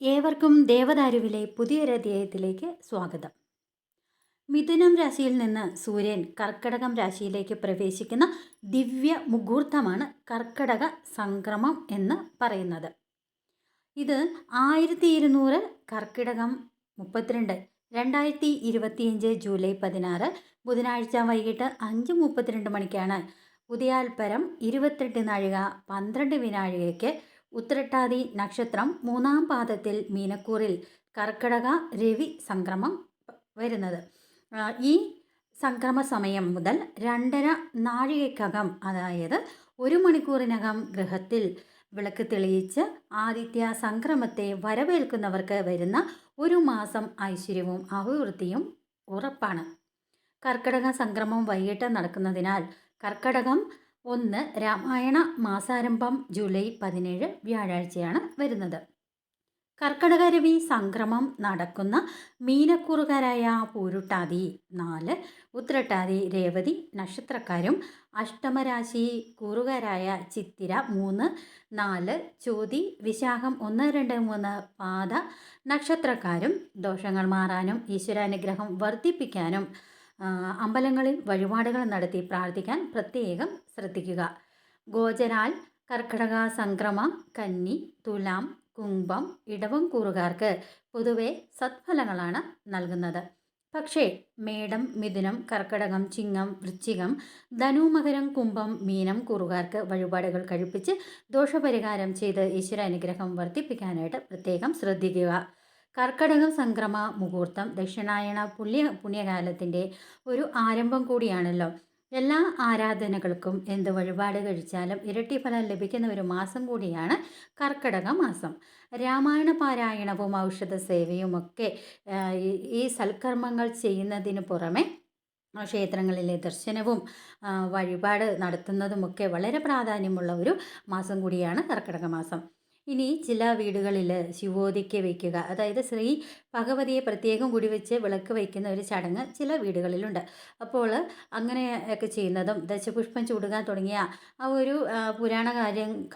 ഏവർക്കും ദേവദാരുവിലെ പുതിയൊരു അധ്യായത്തിലേക്ക് സ്വാഗതം. മിഥുനം രാശിയിൽ നിന്ന് സൂര്യൻ കർക്കടകം രാശിയിലേക്ക് പ്രവേശിക്കുന്ന ദിവ്യ മുഹൂർത്തമാണ് കർക്കടക സംക്രമം എന്ന് പറയുന്നത്. ഇത് 1200 കർക്കിടകം 32 2025 ജൂലൈ 16 ബുധനാഴ്ച വൈകിട്ട് 5:32 മണിക്കാണ് ഉദയാൽപരം 28 നാഴിക 12 വിനാഴികയ്ക്ക് ഉത്രട്ടാതി നക്ഷത്രം 3-ാം പാദത്തിൽ മീനക്കൂറിൽ കർക്കടക രവി സംക്രമം വരുന്നത്. ഈ സംക്രമ സമയം മുതൽ 2:30 നാഴികയ്ക്കകം, അതായത് 1 മണിക്കൂറിനകം ഗൃഹത്തിൽ വിളക്ക് തെളിയിച്ച് ആദിത്യ സംക്രമത്തെ വരവേൽക്കുന്നവർക്ക് വരുന്ന ഒരു മാസം ഐശ്വര്യവും അഭിവൃദ്ധിയും ഉറപ്പാണ്. കർക്കടക സംക്രമം വൈകിട്ട് നടക്കുന്നതിനാൽ കർക്കടകം 1 രാമായണ മാസാരംഭം ജൂലൈ 17 വ്യാഴാഴ്ചയാണ് വരുന്നത്. കർക്കടക രവി സംക്രമം നടക്കുന്ന മീനക്കൂറുകാരായ പൂരുട്ടാതി 4, ഉത്രട്ടാതി, രേവതി നക്ഷത്രക്കാരും അഷ്ടമരാശി കൂറുകാരായ ചിത്തിര 3, 4, ചോതി, വിശാഖം 1, 2, 3 പാദ നക്ഷത്രക്കാരും ദോഷങ്ങൾ മാറാനും ഈശ്വരാനുഗ്രഹം വർദ്ധിപ്പിക്കാനും അമ്പലങ്ങളിൽ വഴിപാടുകൾ നടത്തി പ്രാർത്ഥിക്കാൻ പ്രത്യേകം ശ്രദ്ധിക്കുക. ഗോചരാൽ കർക്കടക സംക്രമ കന്നി, തുലാം, കുംഭം, ഇടവം കൂറുകാർക്ക് പൊതുവെ സത്ഫലങ്ങളാണ് നൽകുന്നത്. പക്ഷേ മേടം, മിഥുനം, കർക്കടകം, ചിങ്ങം, വൃശ്ചികം, ധനു, മകരം, കുംഭം, മീനം കൂറുകാർക്ക് വഴിപാടുകൾ കഴിപ്പിച്ച് ദോഷപരിഹാരം ചെയ്ത് ഈശ്വരാനുഗ്രഹം വർദ്ധിപ്പിക്കാനായിട്ട് പ്രത്യേകം ശ്രദ്ധിക്കുക. കർക്കടകം സംക്രമ മുഹൂർത്തം ദക്ഷിണായന പുണ്യകാലത്തിൻ്റെ ഒരു ആരംഭം കൂടിയാണല്ലോ. എല്ലാ ആരാധനകൾക്കും എന്ത് വഴിപാട് കഴിച്ചാലും ഇരട്ടി ഫലം ലഭിക്കുന്ന ഒരു മാസം കൂടിയാണ് കർക്കടക മാസം. രാമായണ പാരായണവും ഔഷധ സേവയുമൊക്കെ ഈ സൽക്കർമ്മങ്ങൾ ചെയ്യുന്നതിന് പുറമെ ക്ഷേത്രങ്ങളിലെ ദർശനവും വഴിപാട് നടത്തുന്നതുമൊക്കെ വളരെ പ്രാധാന്യമുള്ള ഒരു മാസം കൂടിയാണ് കർക്കടക മാസം. ഇനി ചില വീടുകളിൽ ശിവോതിക്ക് വയ്ക്കുക, അതായത് ശ്രീ ഭഗവതിയെ പ്രത്യേകം കൂടി വെച്ച് വിളക്ക് വയ്ക്കുന്ന ഒരു ചടങ്ങ് ചില വീടുകളിലുണ്ട്. അപ്പോൾ അങ്ങനെയൊക്കെ ചെയ്യുന്നതും ദശപുഷ്പം ചൂടുക തുടങ്ങിയ ആ ഒരു പുരാണ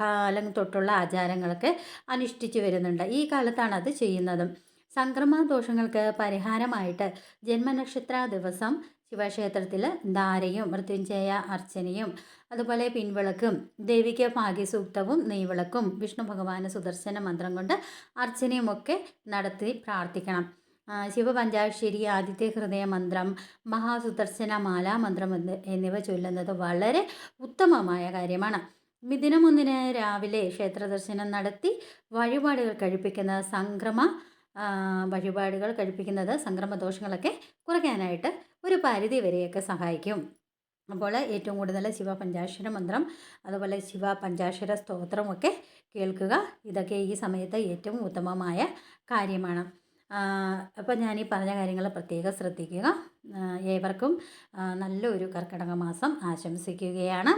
കാലം തൊട്ടുള്ള ആചാരങ്ങളൊക്കെ അനുഷ്ഠിച്ചു വരുന്നുണ്ട്. ഈ കാലത്താണ് അത് ചെയ്യുന്നതും. സംക്രമ ദോഷങ്ങൾക്ക് പരിഹാരമായിട്ട് ജന്മനക്ഷത്ര ദിവസം ശിവക്ഷേത്രത്തിൽ ധാരയും മൃത്യുഞ്ജയ അർച്ചനയും അതുപോലെ പിൻവിളക്കും ദേവിക്ക് ഭാഗ്യസൂക്തവും നെയ്വിളക്കും വിഷ്ണു ഭഗവാന് സുദർശന മന്ത്രം കൊണ്ട് അർച്ചനയുമൊക്കെ നടത്തി പ്രാർത്ഥിക്കണം. ശിവപഞ്ചാക്ഷരി, ആദിത്യ ഹൃദയ മന്ത്രം, മഹാസുദർശന മാലാ മന്ത്രം എന്നിവ ചൊല്ലുന്നത് വളരെ ഉത്തമമായ കാര്യമാണ്. മിഥുനം 1 രാവിലെ ക്ഷേത്രദർശനം നടത്തി വഴിപാടുകൾ കഴിപ്പിക്കുന്നത് സംക്രമദോഷങ്ങളൊക്കെ കുറയ്ക്കാനായിട്ട് ഒരു പരിധി വരെയൊക്കെ സഹായിക്കും. അപ്പോൾ ഏറ്റവും കൂടുതൽ ശിവപഞ്ചാക്ഷര മന്ത്രം അതുപോലെ ശിവപഞ്ചാക്ഷര സ്തോത്രമൊക്കെ കേൾക്കുക. ഇതൊക്കെ ഈ സമയത്ത് ഏറ്റവും ഉത്തമമായ കാര്യമാണ്. അപ്പോൾ ഞാൻ ഈ പറഞ്ഞ കാര്യങ്ങൾ പ്രത്യേകം ശ്രദ്ധിക്കുക. ഏവർക്കും നല്ലൊരു കർക്കിടക മാസം ആശംസിക്കുകയാണ്.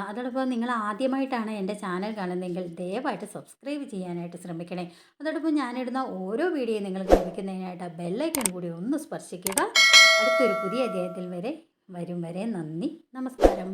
അതോടൊപ്പം നിങ്ങൾ ആദ്യമായിട്ടാണ് എൻ്റെ ചാനൽ കാണുന്നതെങ്കിൽ ദയവായിട്ട് സബ്സ്ക്രൈബ് ചെയ്യാനായിട്ട് ശ്രമിക്കണേ. അതോടൊപ്പം ഞാനിടുന്ന ഓരോ വീഡിയോയും നിങ്ങൾക്ക് ലഭിക്കുന്നതിനായിട്ട് ബെല്ലൈക്കൺ കൂടി ഒന്ന് സ്പർശിക്കുക. അടുത്തൊരു പുതിയ അധ്യായത്തിൽ വരും വരെ നന്ദി, നമസ്കാരം.